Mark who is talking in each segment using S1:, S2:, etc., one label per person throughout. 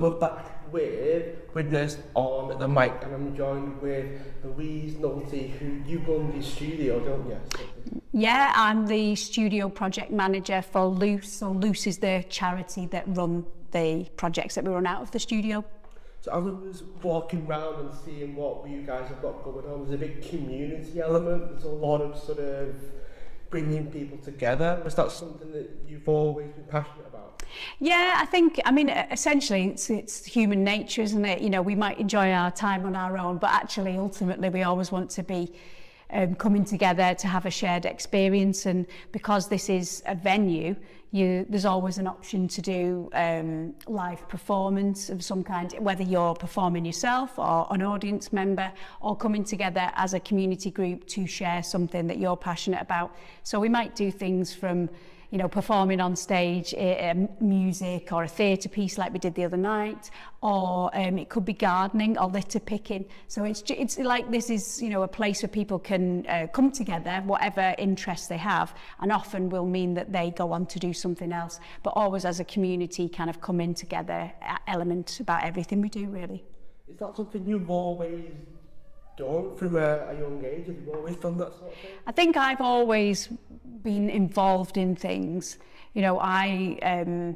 S1: We're back with Widnes on the mic, and I'm joined with Louise McNulty, who you run the studio, don't you?
S2: Yeah, I'm the studio project manager for Loose. So Loose is the charity that run the projects that we run out of the studio.
S1: So I was walking around and seeing what you guys have got going on. There's a big community element. There's a lot of sort of bringing people together. Was that something that you've always been passionate about?
S2: Yeah, essentially it's human nature, isn't it? You know, we might enjoy our time on our own, but actually ultimately we always want to be coming together to have a shared experience. And because this is a venue, there's always an option to do live performance of some kind, whether you're performing yourself or an audience member, or coming together as a community group to share something that you're passionate about. So we might do things from, you know, performing on stage, music or a theatre piece like we did the other night, or it could be gardening or litter picking. So it's like this is, you know, a place where people can come together, whatever interests they have, and often will mean that they go on to do something else, but always as a community kind of coming together element about everything we do, really.
S1: Is that something you've always done from a young age? Have you always done that sort of thing?
S2: I think I've always been involved in things. You know, I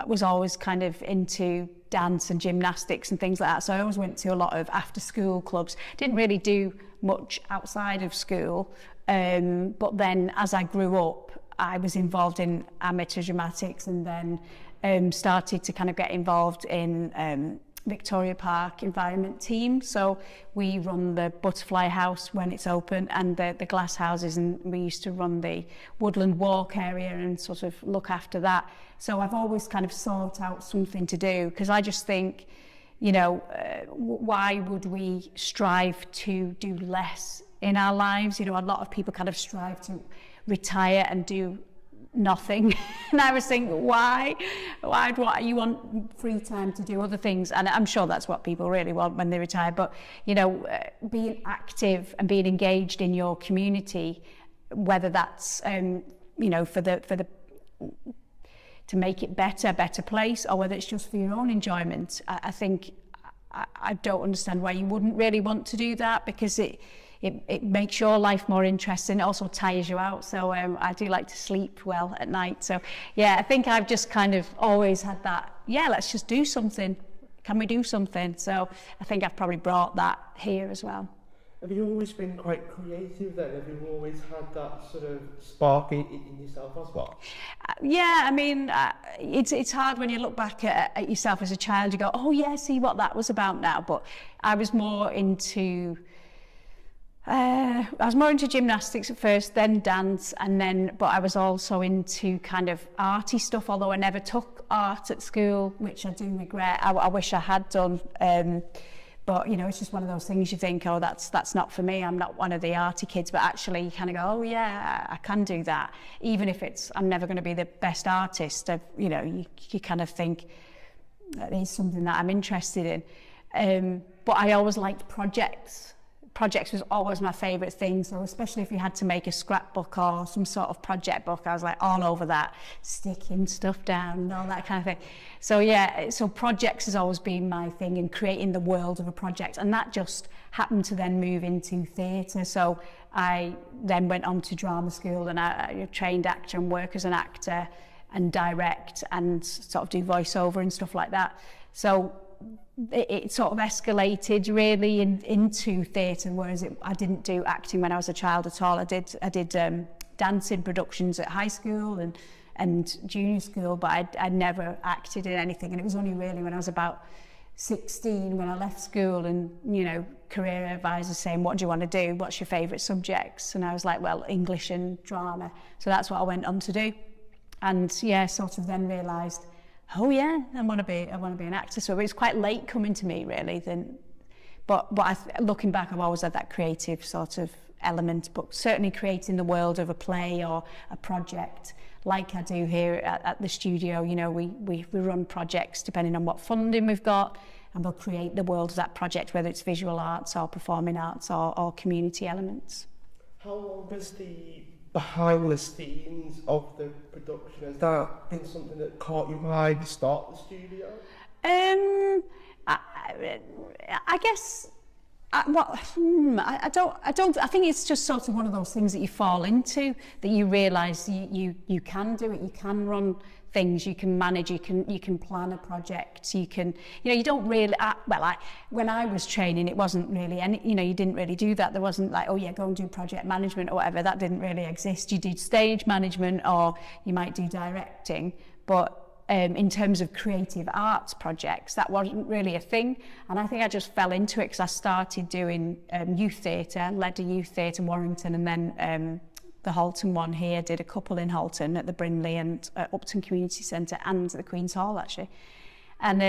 S2: was always kind of into dance and gymnastics and things like that, so I always went to a lot of after school clubs. Didn't really do much outside of school, but then as I grew up I was involved in amateur dramatics, and then started to kind of get involved in Victoria Park environment team. So we run the Butterfly House when it's open, and the glass houses, and we used to run the woodland walk area and sort of look after that. So I've always kind of sought out something to do, because I just think, you know, why would we strive to do less in our lives? You know, a lot of people kind of strive to retire and do nothing. And I was thinking, why you want free time to do other things? And I'm sure that's what people really want when they retire, but you know, being active and being engaged in your community, whether that's you know, for the to make it better place, or whether it's just for your own enjoyment, I think I don't understand why you wouldn't really want to do that, because it makes your life more interesting. It also tires you out. So I do like to sleep well at night. So yeah, I think I've just kind of always had that, yeah, let's just do something. Can we do something? So I think I've probably brought that here as well.
S1: Have you always been quite creative then? Have you always had that sort of spark in yourself as well?
S2: Yeah, I mean, it's hard when you look back at yourself as a child. You go, oh yeah, see what that was about now. But I was more into gymnastics at first, then dance, but I was also into kind of arty stuff, although I never took art at school, which I do regret. I wish I had done, but you know, it's just one of those things you think, oh, that's not for me, I'm not one of the arty kids, but actually you kind of go, oh yeah, I can do that, even if I'm never going to be the best artist. You know, you kind of think that is something that I'm interested in, but I always liked projects. Projects was always my favourite thing, so especially if you had to make a scrapbook or some sort of project book, I was like all over that, sticking stuff down and all that kind of thing. So yeah, so projects has always been my thing, and creating the world of a project, and that just happened to then move into theatre. So I then went on to drama school, and I trained actor and work as an actor and direct and sort of do voiceover and stuff like that. So it sort of escalated really into theatre, whereas I didn't do acting when I was a child at all. I did dancing productions at high school and junior school, but I'd never acted in anything. And it was only really when I was about 16 when I left school, and you know, career advisors saying, what do you want to do? What's your favourite subjects? And I was like, well, English and drama. So that's what I went on to do. And yeah, sort of then realised, oh yeah, I want to be an actor. So it was quite late coming to me, really. But looking back, I've always had that creative sort of element. But certainly creating the world of a play or a project, like I do here at the studio. You know, we run projects depending on what funding we've got, and we'll create the world of that project, whether it's visual arts or performing arts or community elements.
S1: How long does the behind the scenes of the production, has that been something that caught your eye to start the studio?
S2: I guess. I don't. I think it's just sort of one of those things that you fall into, that you realise you can do it. You can run things. You can manage. You can plan a project. You can. You don't really. When I was training, it wasn't really any. You didn't really do that. There wasn't like, oh yeah, go and do project management or whatever. That didn't really exist. You did stage management, or you might do directing, but. In terms of creative arts projects, that wasn't really a thing, and I think I just fell into it because I started doing youth theatre, led a youth theatre in Warrington, and then the Halton one here, did a couple in Halton at the Brindley and Upton Community Centre and the Queen's Hall actually. And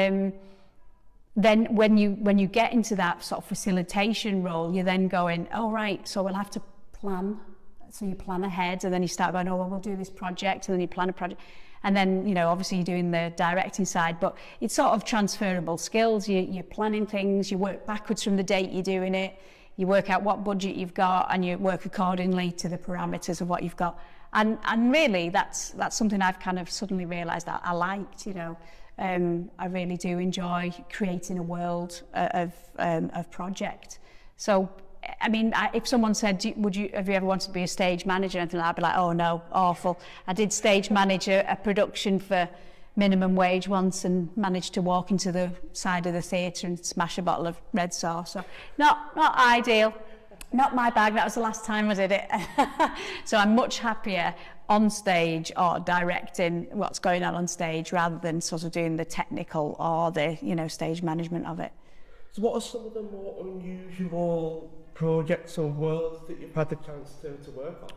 S2: then when you get into that sort of facilitation role, you're then going, oh right, so we'll have to plan. So you plan ahead, and then you start going, oh well, we'll do this project, and then you plan a project. And then, obviously you're doing the directing side, but it's sort of transferable skills. You're planning things, you work backwards from the date you're doing it, you work out what budget you've got, and you work accordingly to the parameters of what you've got. And really, that's something I've kind of suddenly realised that I liked, I really do enjoy creating a world of project. So, I mean, if someone said, have you ever wanted to be a stage manager or anything like that, I'd be like, oh no, awful. I did stage manage a production for minimum wage once and managed to walk into the side of the theatre and smash a bottle of red sauce. So not ideal, not my bag. That was the last time I did it. So I'm much happier on stage or directing what's going on stage rather than sort of doing the technical or the, stage management of it.
S1: So what are some of the more unusual projects or worlds that you've had the chance to work on?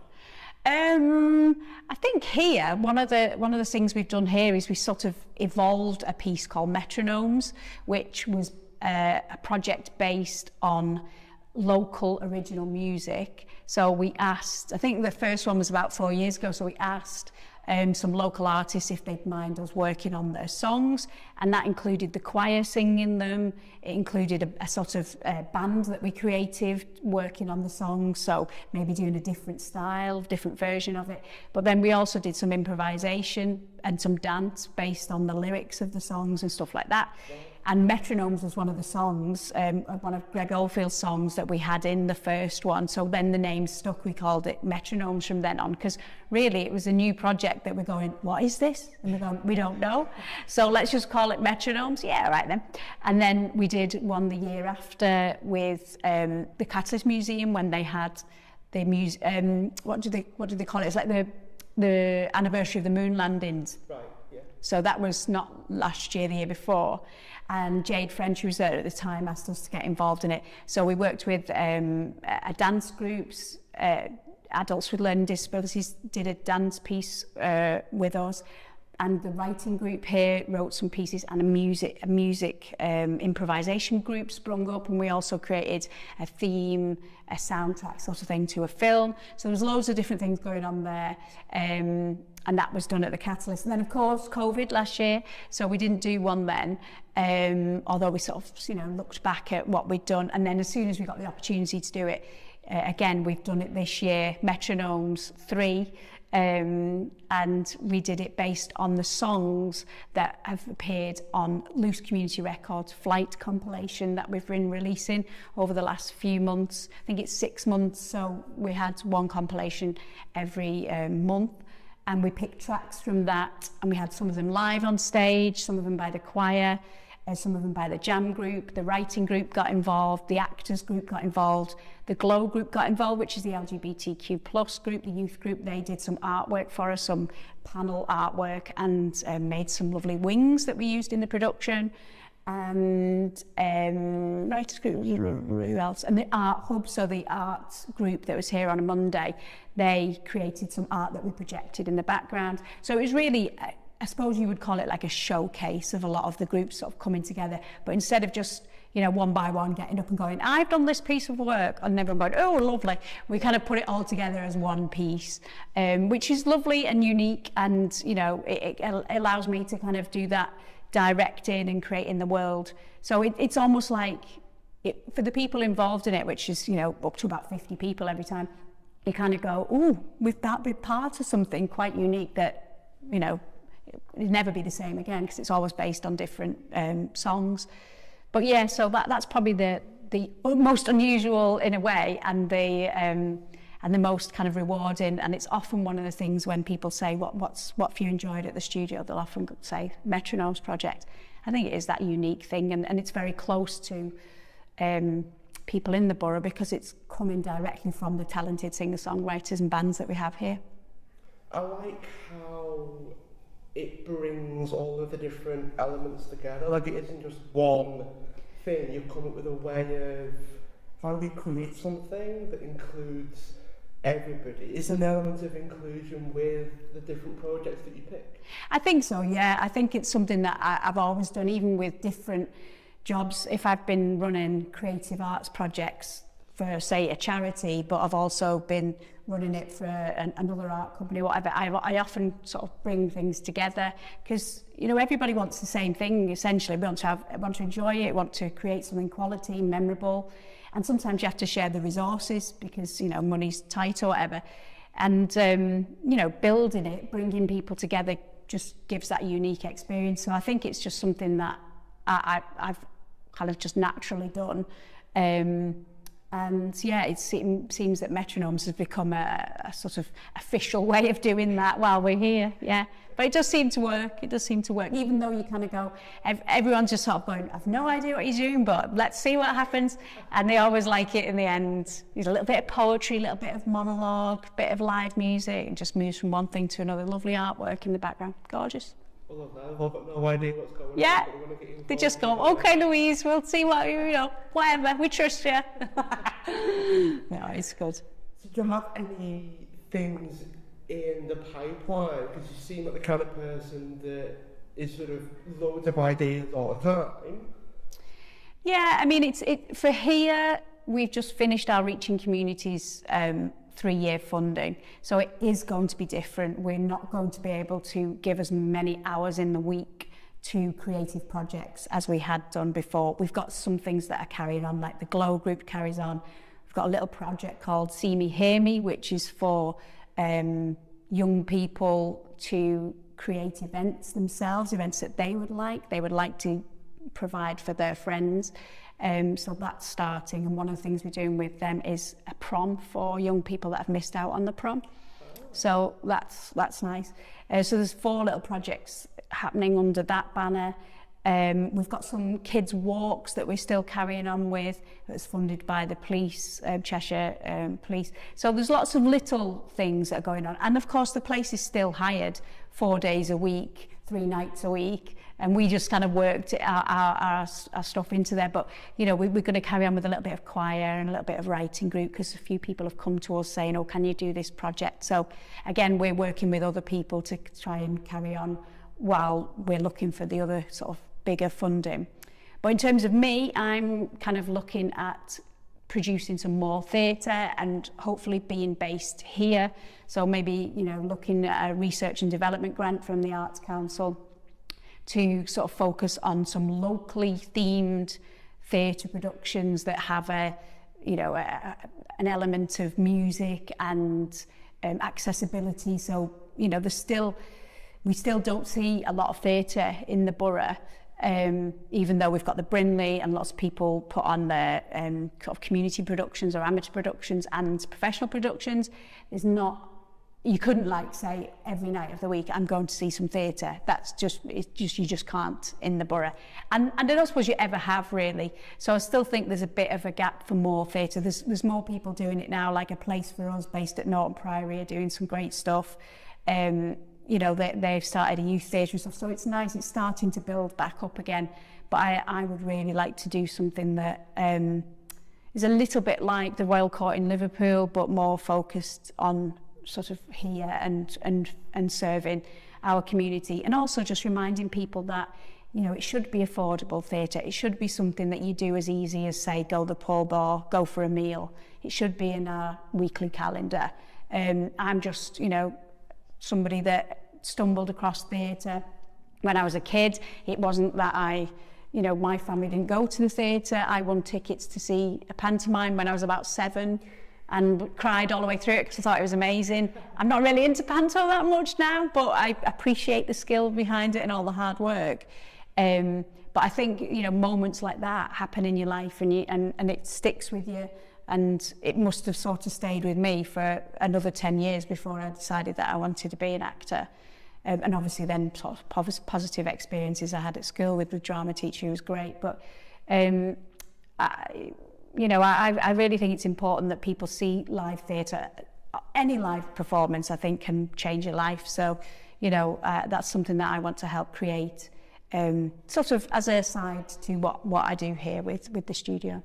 S2: I think here, one of the things we've done here is we sort of evolved a piece called Metronomes, which was a project based on local original music. So we asked, I think the first one was about 4 years ago, so we asked some local artists if they'd mind us working on their songs, and that included the choir singing them. It included a sort of band that we created working on the songs, so maybe doing a different style, different version of it. But then we also did some improvisation and some dance based on the lyrics of the songs and stuff like that. And Metronomes was one of the songs, one of Greg Oldfield's songs that we had in the first one. So then the name stuck, we called it Metronomes from then on, because really it was a new project that we're going, what is this? And we're going, we don't know. So let's just call it Metronomes. Yeah, right then. And then we did one the year after with the Catalyst Museum when they had the what do they call it? It's like the anniversary of the moon landings.
S1: Right, yeah.
S2: So that was not last year, the year before. And Jade French, who was there at the time, asked us to get involved in it. So we worked with a dance groups, adults with learning disabilities did a dance piece with us. And the writing group here wrote some pieces, and a music improvisation group sprung up, and we also created a theme, a soundtrack sort of thing to a film. So there was loads of different things going on there, and that was done at the Catalyst. And then of course COVID last year, so we didn't do one then, although we sort of looked back at what we'd done, and then as soon as we got the opportunity to do it, again we've done it this year, Metronomes 3. And we did it based on the songs that have appeared on Loose Community Records Flight compilation that we've been releasing over the last few months. I think it's 6 months, so we had one compilation every month, and we picked tracks from that, and we had some of them live on stage, some of them by the choir, some of them by the jam group. The writing group got involved, the actors group got involved, the GLOW group got involved, which is the LGBTQ plus group, the youth group. They did some artwork for us, some panel artwork, and made some lovely wings that we used in the production. And writers group, who else? And the art hub, so the arts group that was here on a Monday, they created some art that we projected in the background. So it was really, I suppose you would call it like a showcase of a lot of the groups sort of coming together. But instead of just, one by one getting up and going, I've done this piece of work, and everyone going, oh, lovely. We kind of put it all together as one piece, which is lovely and unique. And, it allows me to kind of do that directing and creating the world. So it's almost like, for the people involved in it, which is, up to about 50 people every time, you kind of go, oh, we've been part of something quite unique that, it'd never be the same again because it's always based on different songs. But yeah, so that's probably the most unusual in a way, and the most kind of rewarding. And it's often one of the things when people say, what have you enjoyed at the studio? They'll often say Metronomes project. I think it is that unique thing, and it's very close to people in the borough because it's coming directly from the talented singer-songwriters and bands that we have here.
S1: I like how it brings all of the different elements together. Like, it isn't just one thing. You come up with a way of how do we create something that includes everybody. Is an element of inclusion with the different projects that you pick?
S2: I think so, yeah. I think it's something that I've always done, even with different jobs. If I've been running creative arts projects for, say, a charity, but I've also been running it for another art company, whatever, I often sort of bring things together because, you know, everybody wants the same thing, essentially. We want to enjoy it, want to create something quality, memorable. And sometimes you have to share the resources because, you know, money's tight or whatever. And, you know, building it, bringing people together just gives that unique experience. So I think it's just something that I've kind of just naturally done. And yeah, it seems that Metronomes has become a sort of official way of doing that while we're here, yeah. But it does seem to work, even though you kind of go, everyone's just sort of going, I've no idea what he's doing, but let's see what happens. And they always like it in the end. There's a little bit of poetry, a little bit of monologue, a bit of live music, and just moves from one thing to another. Lovely artwork in the background, gorgeous.
S1: I love that. I've got no idea what's going on.
S2: Yeah, they just go, okay, Louise, we'll see what, you know, whatever, we trust you. No, it's good.
S1: So do you have any things in the pipeline? Because you seem like the kind of person that is sort of loads of ideas all the time.
S2: Yeah, I mean, for here, we've just finished our Reaching Communities 3-year funding. So it is going to be different. We're not going to be able to give as many hours in the week to creative projects as we had done before. We've got some things that are carrying on, like the Glow group carries on. We've got a little project called See Me, Hear Me, which is for young people to create events themselves, events that they would like to provide for their friends. So that's starting, and one of the things we're doing with them is a prom for young people that have missed out on the prom. So that's nice. So there's 4 little projects happening under that banner. We've got some kids' walks that we're still carrying on with. That's funded by the police, Cheshire Police. So there's lots of little things that are going on. And of course, the place is still hired 4 days a week, 3 nights a week. And we just kind of worked our stuff into there. But, you know, we're going to carry on with a little bit of choir and a little bit of writing group because a few people have come to us saying, oh, can you do this project? So, again, we're working with other people to try and carry on while we're looking for the other sort of bigger funding. But in terms of me, I'm kind of looking at producing some more theatre and hopefully being based here. So maybe, you know, looking at a research and development grant from the Arts Council to sort of focus on some locally themed theatre productions that have an element of music and accessibility. So, you know, we still don't see a lot of theatre in the borough, even though we've got the Brindley and lots of people put on their sort of community productions or amateur productions and professional productions. There's not, you couldn't like say every night of the week I'm going to see some theatre. You just can't in the borough, and I don't suppose you ever have really. So I still think there's a bit of a gap for more theatre. There's more people doing it now, like A Place for Us based at Norton Priory are doing some great stuff. You know, they've started a youth theatre and stuff, so it's nice, it's starting to build back up again. But I would really like to do something that is a little bit like the Royal Court in Liverpool, but more focused on sort of here and serving our community, and also just reminding people that, you know, it should be affordable theatre. It should be something that you do as easy as, say, go to the pub or go for a meal. It should be in our weekly calendar. I'm just, you know, somebody that stumbled across theatre when I was a kid. It wasn't that my family didn't go to the theatre. I won tickets to see a pantomime when I was about 7. and cried all the way through it because I thought it was amazing. I'm not really into panto that much now, but I appreciate the skill behind it and all the hard work. But I think, you know, moments like that happen in your life and it sticks with you. And it must have sort of stayed with me for another 10 years before I decided that I wanted to be an actor. And obviously then sort of positive experiences I had at school with the drama teacher who was great. But, I really think it's important that people see live theatre. Any live performance, I think, can change your life. So, you know, that's something that I want to help create, sort of as a side to what I do here with the studio.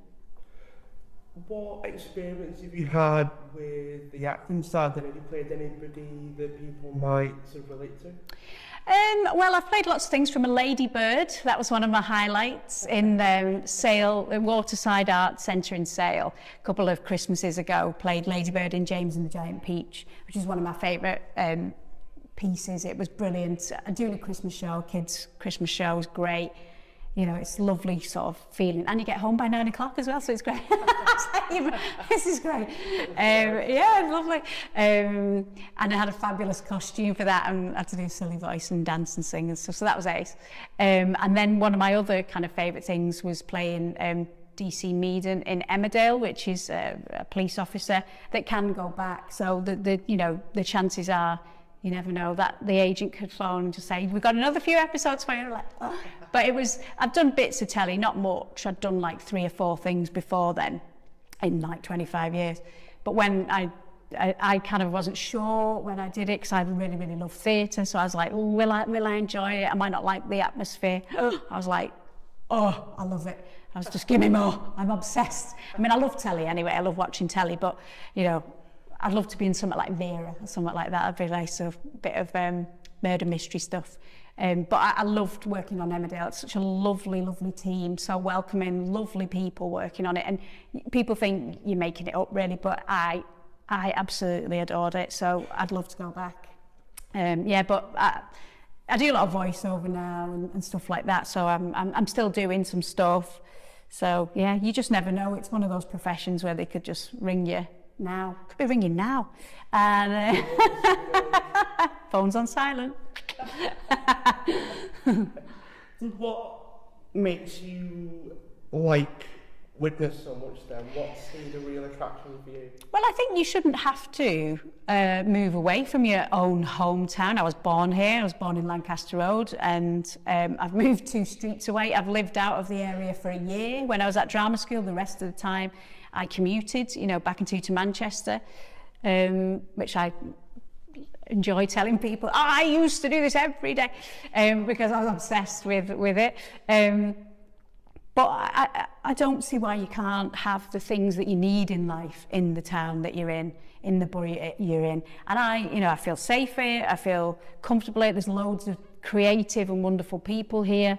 S1: What experience have you had with the acting side? Have you played anybody that people might sort of relate to?
S2: Well, I've played lots of things from a Ladybird. That was one of my highlights in Sale, Waterside Arts Centre in Sale. A couple of Christmases ago, played Ladybird in James and the Giant Peach, which is one of my favourite pieces. It was brilliant. Doing a Christmas show, kids' Christmas show was great. You know, it's lovely sort of feeling. And you get home by 9 o'clock as well, so it's great. This is great. Yeah, it's lovely. And I had a fabulous costume for that and I had to do a silly voice and dance and sing and stuff, so that was ace. And then one of my other kind of favourite things was playing DC Meaden in Emmerdale, which is a police officer that can go back. So the chances are, you never know, that the agent could phone and just say, we've got another few episodes for you. Like, oh. But I've done bits of telly, not much. I'd done like 3 or 4 things before then in like 25 years. But when I kind of wasn't sure when I did it because I really, really love theatre. So I was like, will I enjoy it? I might not like the atmosphere. I was like, oh, I love it. I was just, give me more. I'm obsessed. I mean, I love telly anyway. I love watching telly, but, you know, I'd love to be in something like Vera or something like that. I'd be like a bit of murder mystery stuff. But I loved working on Emmerdale. It's such a lovely, lovely team, so welcoming, lovely people working on it. And people think you're making it up, really, but I absolutely adored it. So I'd love to go back. But I do a lot of voiceover now and stuff like that. So I'm still doing some stuff. So yeah, you just never know. It's one of those professions where they could just ring you. Now, could be ringing now, and phone's on silent.
S1: What makes you like Widnes so much then? What's the real attraction for you?
S2: Well, I think you shouldn't have to move away from your own hometown. I was born here. I was born in Lancaster Road, and I've moved 2 streets away. I've lived out of the area for a year. When I was at drama school, the rest of the time I commuted, you know, back and to Manchester, which I enjoy telling people. I used to do this every day because I was obsessed with it. But I don't see why you can't have the things that you need in life in the town that you're in the borough you're in. And I feel safe here. I feel comfortable here. There's loads of creative and wonderful people here.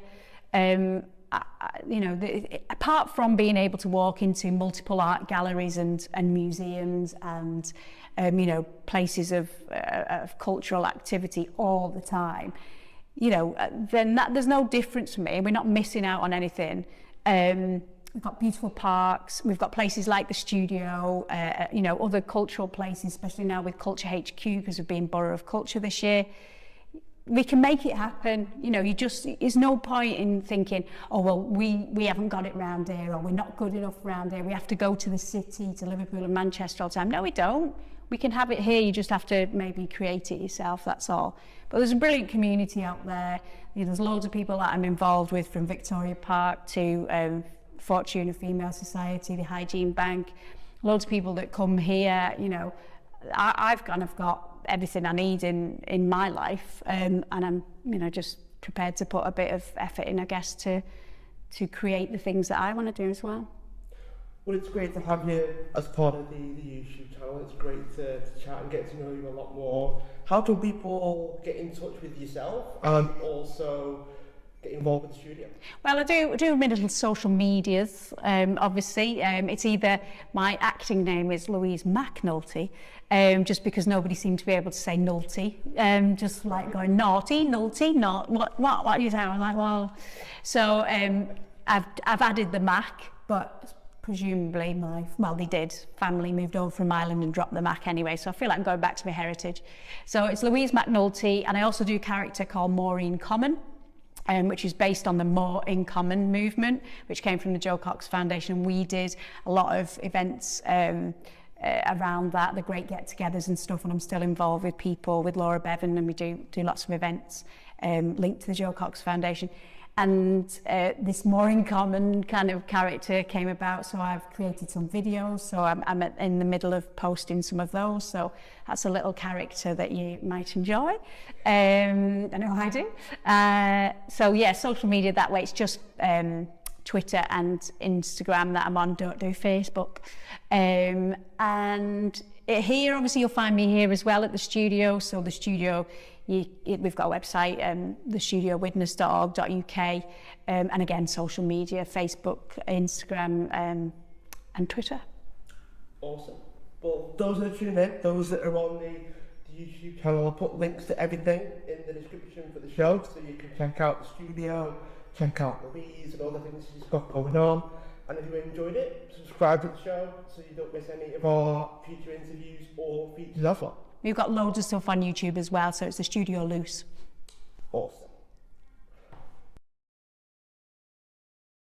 S2: Apart from being able to walk into multiple art galleries and museums and places of cultural activity all the time, then there's no difference for me. We're not missing out on anything. We've got beautiful parks. We've got places like the studio. Other cultural places, especially now with Culture HQ because we've been Borough of Culture this year. We can make it happen. There's no point in thinking, oh, well, we haven't got it round here, or we're not good enough round here. We have to go to the city, to Liverpool and Manchester all the time. No, we don't. We can have it here. You just have to maybe create it yourself, that's all. But there's a brilliant community out there. There's loads of people that I'm involved with, from Victoria Park to Fortuna Female Society, the Hygiene Bank. Loads of people that come here. I've kind of got everything I need in my life, and I'm just prepared to put a bit of effort in, I guess, to create the things that I want to do as well.
S1: Well, it's great to have you as part of the YouTube channel. It's great to chat and get to know you a lot more. How can people get in touch with yourself and also get involved with the studio? Well,
S2: I do my little social medias, obviously. It's either, my acting name is Louise McNulty, just because nobody seemed to be able to say nulty, just like going naughty, nulty, not what are you saying? I was like, well, so I've added the Mac, but presumably they did. Family moved over from Ireland and dropped the Mac anyway, so I feel like I'm going back to my heritage. So it's Louise McNulty, and I also do a character called Maureen Common, which is based on the More in Common movement, which came from the Joe Cox Foundation. We did a lot of events around that, the great get-togethers and stuff, and I'm still involved with people, with Laura Bevan, and we do lots of events linked to the Joe Cox Foundation. And this More in Common kind of character came about, so I've created some videos, so I'm in the middle of posting some of those, so that's a little character that you might enjoy. I know I do. So yeah, social media that way, it's just Twitter and Instagram that I'm on, don't do Facebook. And here, obviously, you'll find me here as well at the studio, so the studio, we've got a website, thestudiowidnes.org.uk, and again, social media, Facebook, Instagram, and Twitter.
S1: Awesome. Well, those that are tuning in, those that are on the YouTube channel, I'll put links to everything in the description for the show, so you can check out the studio, check out Louise and all the things she's got going on. And if you enjoyed it, subscribe to the show so you don't miss any of our future interviews or features of it.
S2: We've got loads of stuff on YouTube as well, so it's the Studio Loose.